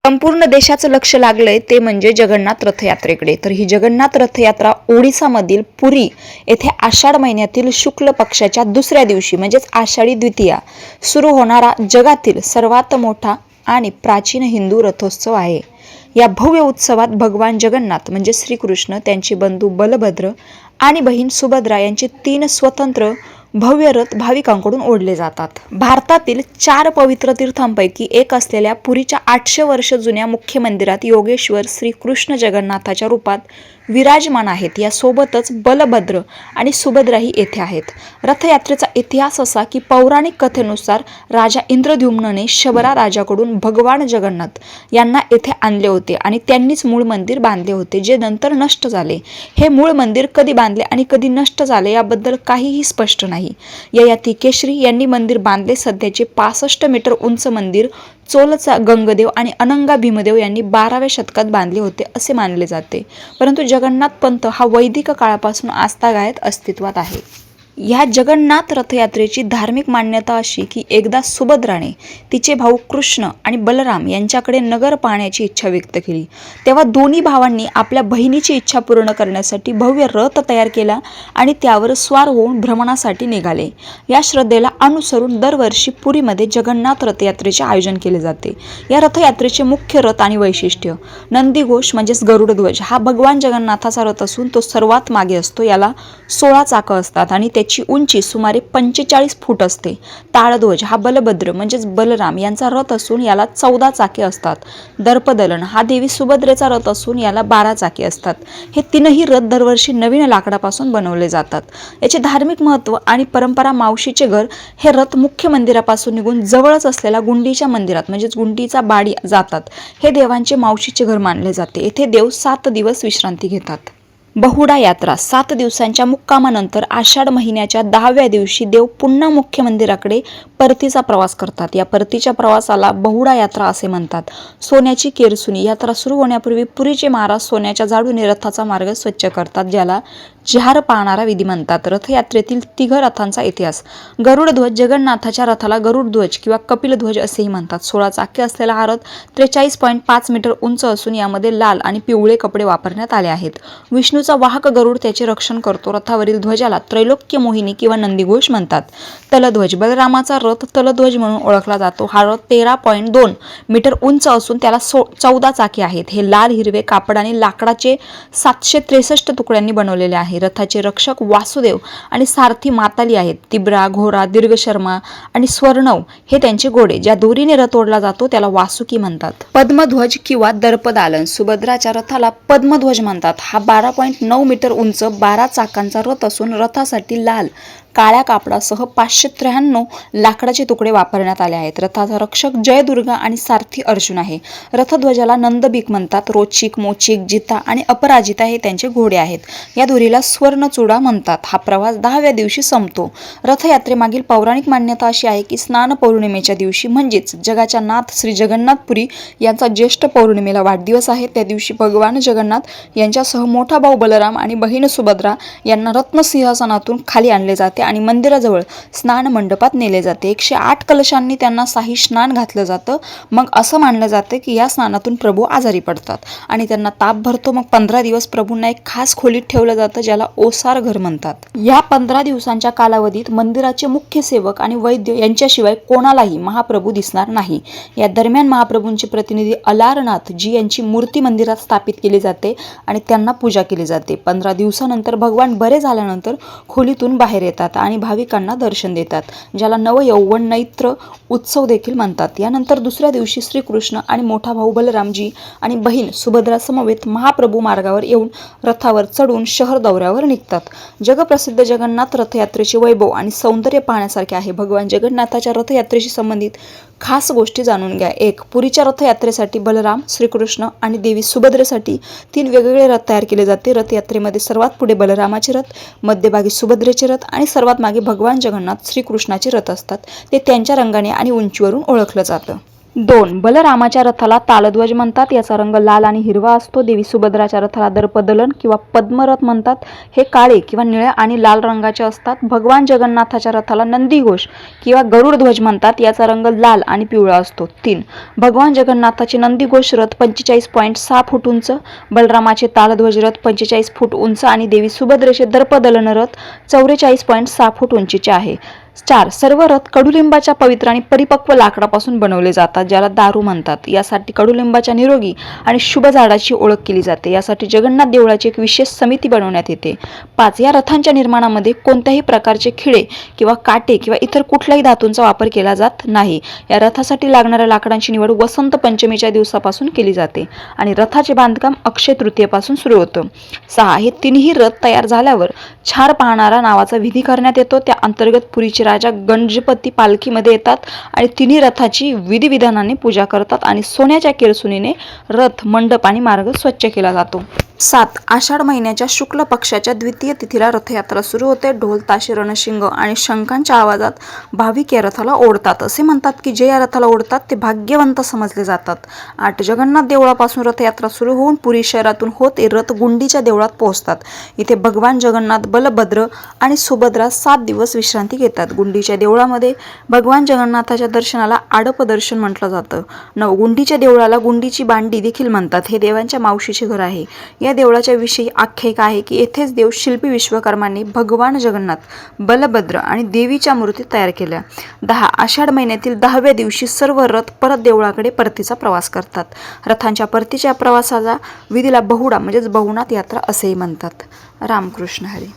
संपूर्ण देशाचं लक्ष लागलंय ते म्हणजे जगन्नाथ रथयात्रेकडे। तर ही जगन्नाथ रथयात्रा ओडिसामधील पुरी येथे आषाढ महिन्यातील शुक्ल पक्षाच्या दुसऱ्या दिवशी म्हणजेच आषाढी द्वितीया सुरू होणारा जगातील सर्वात मोठा आणि प्राचीन हिंदू रथोत्सव आहे। या भव्य उत्सवात भगवान जगन्नाथ म्हणजे श्रीकृष्ण, त्यांचे बंधू बलभद्र आणि बहीण सुभद्रा यांचे 3 स्वतंत्र भव्य रथ भाविकांकडून ओढले जातात। भारतातील 4 पवित्र तीर्थांपैकी एक असलेल्या पुरीच्या 800 वर्ष जुन्या मुख्य मंदिरात योगेश्वर श्री कृष्ण जगन्नाथाच्या रूपात विराजमान आहेत। यासोबतच बलभद्र आणि सुभद्राही येथे आहेत। रथयात्रेचा इतिहास असा की पौराणिक कथेनुसार राजा इंद्रद्युम्नने शबरा राजाकडून भगवान जगन्नाथ यांना येथे आणले होते आणि त्यांनीच मूळ मंदिर बांधले होते, जे नंतर नष्ट झाले। हे मूळ मंदिर कधी बांधले आणि कधी नष्ट झाले याबद्दल काहीही स्पष्ट नाही। ययाती केशरी यांनी मंदिर बांधले। सध्याचे 65 मीटर उंच मंदिर चोलचा गंगदेव आणि अनंगा भीमदेव यांनी 12व्या शतकात बांधले होते असे मानले जाते, परंतु जगन्नाथ पंथ हा वैदिक काळापासून आस्थागायत अस्तित्वात आहे। या जगन्नाथ रथयात्रेची धार्मिक मान्यता अशी की एकदा सुभद्राने तिचे भाऊ कृष्ण आणि बलराम यांच्याकडे नगर पाहण्याची इच्छा व्यक्त केली, तेव्हा दोन्ही भावांनी आपल्या बहिणीची इच्छा पूर्ण करण्यासाठी भव्य रथ तयार केला आणि त्यावर स्वार होऊन भ्रमणासाठी निघाले। या श्रद्धेला अनुसरून दरवर्षी पुरीमध्ये जगन्नाथ रथयात्रेचे आयोजन केले जाते। या रथयात्रेचे मुख्य रथ आणि वैशिष्ट्य नंदीघोष म्हणजेच गरुडध्वज हा भगवान जगन्नाथाचा रथ असून तो सर्वात मागे असतो। याला 16 चाकं असतात आणि त्याची उंची सुमारे 45 फूट असते। ताळध्वज हा बलभद्र म्हणजेच बलराम यांचा रथ असून याला 14 चाके असतात। दर्पदलन हा देवी सुभद्रेचा रथ असून याला 12 चाके असतात। हे तीनही रथ दरवर्षी नवीन लाकडापासून बनवले जातात। याचे धार्मिक महत्त्व आणि परंपरा मावशीचे घर हे रथ मुख्य मंदिरापासून निघून जवळच असलेल्या गुंडीच्या मंदिरात म्हणजेच गुंडीचा बाडी जातात। हे देवांचे मावशीचे घर मानले जाते। येथे देव 7 दिवस विश्रांती घेतात। बहुडा यात्रा 7 दिवसांच्या मुक्कामानंतर आषाढ महिन्याच्या 10व्या दिवशी देव पुन्हा मुख्य मंदिराकडे परतीचा प्रवास करतात। या परतीच्या प्रवासाला बहुडा यात्रा असे म्हणतात। सोन्याची केरसुनी यात्रा सुरू होण्यापूर्वी पुरीचे महाराज सोन्याच्या झाडूने रथाचा मार्ग स्वच्छ करतात, ज्याला जहार पाहणारा विधी म्हणतात। रथयात्रेतील 3 रथांचा इतिहास गरुडध्वज जगन्नाथाच्या रथाला गरुडध्वज किंवा कपिलध्वज असेही म्हणतात। 16 चाके असलेला हा रथ 43.5 मीटर उंच असून यामध्ये लाल आणि पिवळे कपडे वापरण्यात आले आहेत। विष्णूचा वाहक गरुड त्याचे रक्षण करतो। रथावरील ध्वजाला त्रैलोक्य मोहिनी किंवा नंदीघोष म्हणतात। तलध्वज बलरामाचा रथ तलध्वज म्हणून ओळखला जातो। हा रथ 13.2 मीटर उंच असून त्याला 14 चाके आहेत। हे लाल हिरवे कापड आणि लाकडाचे 763 तुकड्यांनी बनवलेले आहे। रथाचे रक्षक वासुदेव आणि सारथी माताली आहेत। तिब्रा, घोरा, दीर्घशर्मा आणि स्वर्णव हे त्यांचे घोडे। ज्या दोरीने रथ ओढला जातो त्याला वासुकी म्हणतात। पद्मध्वज किंवा दर्पदालन सुभद्राच्या रथाला पद्मध्वज म्हणतात। हा 12.9 मीटर उंच 12 चाकांचा रथ असून रथासाठी लाल काळ्या कापडासह 593 लाकडाचे तुकडे वापरण्यात आले आहेत। रथाचा रक्षक जयदुर्गा आणि सारथी अर्जुन आहे। रथध्वजाला नंदबीक म्हणतात। रोचिक, मोचिक, जिता आणि अपराजिता हे त्यांचे घोडे आहेत। या दोरीला स्वर्णचूडा म्हणतात। हा प्रवास 10व्या दिवशी संपतो। रथयात्रेमागील पौराणिक मान्यता अशी आहे की स्नान पौर्णिमेच्या दिवसी म्हणजेच जगाच्या नाथ श्री जगन्नाथपुरी यांचा ज्येष्ठ पौर्णिमेला वाढदिवस आहे। त्या दिवशी भगवान जगन्नाथ यांच्यासह मोठा भाऊ बलराम आणि बहीण सुभद्रा यांना रत्नसिंहासनातून खाली आणले जाते आणि मंदिराजवळ स्नान मंडपात नेले जाते। 108 कलशांनी त्यांना शाही स्नान घातलं जातं। मग असं मानलं जातं की या स्नानातून प्रभू आजारी पडतात आणि त्यांना ताप भरतो। मग 15 दिवस प्रभूंना एक खास खोलीत ठेवलं जातं, ज्याला ओसार घर म्हणतात। या 15 दिवसांच्या कालावधीत मंदिराचे मुख्य सेवक आणि वैद्य यांच्याशिवाय कोणालाही महाप्रभू दिसणार नाही। या दरम्यान महाप्रभूंचे प्रतिनिधी अलारनाथ जी यांची मूर्ती मंदिरात स्थापित केली जाते आणि त्यांना पूजा केली जाते। 15 दिवसानंतर भगवान बरे झाल्यानंतर खोलीतून बाहेर येतात आणि भाविकांना दर्शन देतात, ज्याला नवयौवन नैत्र उत्सव देखील म्हणतात। यानंतर दुसऱ्या दिवशी श्रीकृष्ण आणि मोठा भाऊ बलरामजी आणि बहीण सुभद्रा समवेत महाप्रभू मार्गावर येऊन रथावर चढून शहर दौऱ्यावर निघतात। जगप्रसिद्ध जगन्नाथ रथयात्रेचे वैभव आणि सौंदर्य पाहण्यासारखे आहे। भगवान जगन्नाथाच्या रथयात्रेशी संबंधित खास गोष्टी जाणून घ्या। 1. पुरीच्या रथयात्रेसाठी बलराम, श्रीकृष्ण आणि देवी सुभद्रेसाठी 3 वेगवेगळे रथ तयार केले जाते। रथयात्रेमध्ये सर्वात पुढे बलरामाचे रथ, मध्यभागी सुभद्रेचे रथ आणि सर्वात मागे भगवान जगन्नाथ श्रीकृष्णाचे रथ असतात। ते त्यांच्या रंगाने आणि उंचीवरून ओळखलं जातं। 2. बलरामाच्या रथाला तालध्वज म्हणतात. याचा रंग लाल आणि हिरवा असतो. देवी सुभद्राच्या रथाला दर्पदलन किंवा पद्मरथ म्हणतात. हे काळे किंवा निळ्या आणि लाल रंगाचे असतात. भगवान जगन्नाथाच्या रथाला नंदीघोष किंवा गरुडध्वज म्हणतात. याचा रंग लाल आणि पिवळा असतो. 3. भगवान जगन्नाथाचे नंदीघोष रथ 45.6 फूट उंच, बलरामाचे तालध्वज रथ 45 फूट उंच आणि देवी सुभद्रेचे दर्पदलन रथ 44.6 फूट उंचीचे आहे. 4. सर्व रथ कडुलिंबाच्या पवित्र आणि परिपक्व लाकडापासून बनवले जातात, ज्याला दारू म्हणतात. यासाठी कडुलिंबाच्या निरोगी आणि शुभ झाडाची ओळख केली जाते. यासाठी जगन्नाथ देवळाची एक विशेष समिती बनवण्यात येते. 5. या रथांच्या निर्माणामध्ये कोणत्याही प्रकारचे खिळे किंवा काटे किंवा इतर कुठल्याही धातूंचा वापर केला जात नाही. या रथासाठी लागणाऱ्या लाकडांची निवड वसंत पंचमीच्या दिवसापासून केली जाते आणि रथाचे बांधकाम अक्षय तृतीयेपासून सुरू होतं. 6. हे तिन्ही रथ तयार झाल्यावर छार पाहणारा नावाचा विधी करण्यात येतो. त्या अंतर्गत पुरीचे राजा गणपती पालखीमध्ये येतात आणि तिन्ही रथाची विधिविधानाने पूजा करतात आणि सोन्याच्या केरसुणीने रथ, मंडप आणि मार्ग स्वच्छ केला जातो. 7. आषाढ महिन्याच्या शुक्ल पक्षाच्या द्वितीय तिथीला रथयात्रा सुरू होते. ढोल, ताशे, रणशिंग आणि शंखांच्या आवाजात भाविक या रथाला ओढतात. असे म्हणतात की जे या रथाला ओढतात ते भाग्यवंत समजले जातात. 8. जगन्नाथ देवळापासून रथयात्रा सुरू होऊन पुरी शहरातून होत रथ गुंडीच्या देवळात पोहोचतात. इथे भगवान जगन्नाथ, बलभद्र आणि सुभद्रा 7 दिवस विश्रांती घेतात. गुंडीच्या देवळामध्ये भगवान जगन्नाथाच्या दर्शनाला आडप दर्शन म्हटलं जातं. 9. गुंडीच्या देवळाला गुंडीची बांडी देखील म्हणतात. हे देवांच्या मावशीचे घर आहे. या देवळाच्या विषयी आख्यायिका आहे की येथेच देव शिल्पी विश्वकर्मांनी भगवान जगन्नाथ, बलभद्र आणि देवीच्या मूर्ती तयार केल्या. 10. आषाढ महिन्यातील 10व्या दिवशी सर्व रथ परत देवळाकडे परतीचा प्रवास करतात. रथांच्या परतीच्या प्रवासाला विधीला बहुडा म्हणजेच बहुनाथ यात्रा असेही म्हणतात. रामकृष्ण हरी.